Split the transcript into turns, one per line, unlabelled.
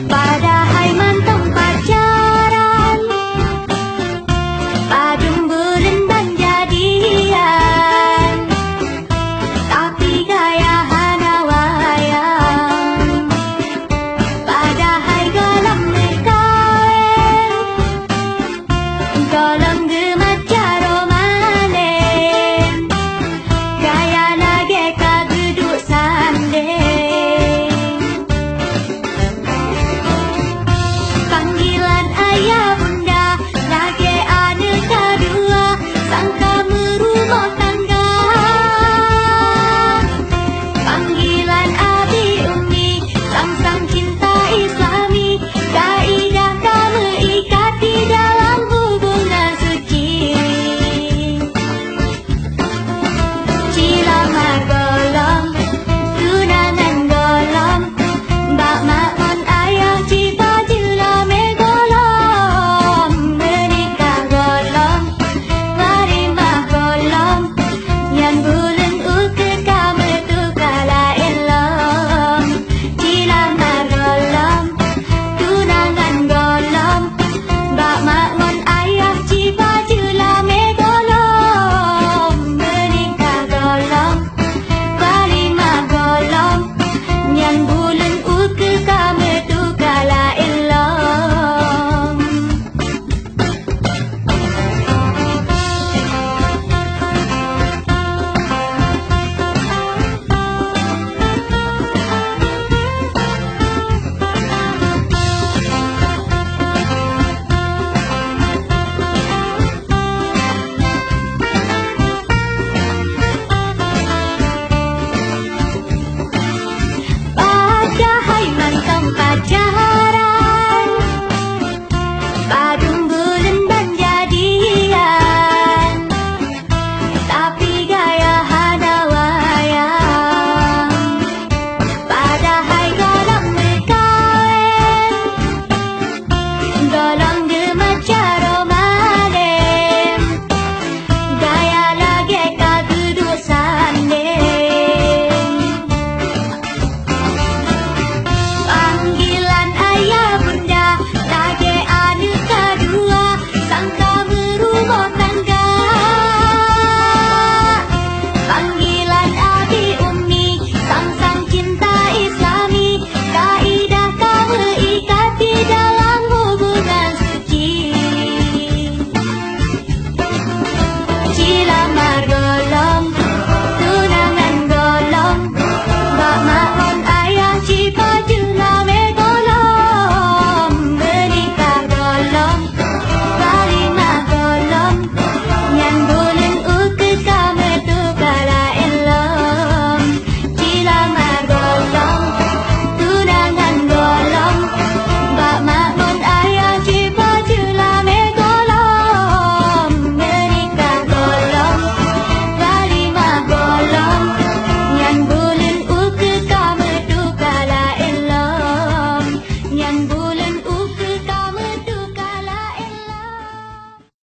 Padahal mantan pacaran, padung bulan dan jadian, tapi gaya hana wayang. Padahal galam nekawin, galam gemaca romanen, gaya lagi kaguduk sandeng. Panggilan ayah bunda lagi anak kedua, sangka merumah tangga. Panggilan abi umi, sang-sang cinta islami, kaidah kami ikati dalam hubungan suci. Cilamar golong, tunangan golong, bak makmon ayah cipa julame golong, menikah golong, warimah golong, yan bulan uke kami tu kala elong. Cilamar golong, tunangan golong, bak makmon ayah cipa julame golong, menikah golong, warimah golong, yan bulan uke kami tu kala elong. Padahal mantan pacaran, padung bulan dan jadian, tapi gaya hana wayang. Padahal galam nekawin, galam gemaca romanen, gaya lagi kaguduk sandeng. Panggilan ayah bunda lagi anak kedua, sangka merumah tangga. Panggilan abi umi, sang-sang cinta islami, kaidah kami ikati dalam hubungan suci. Cila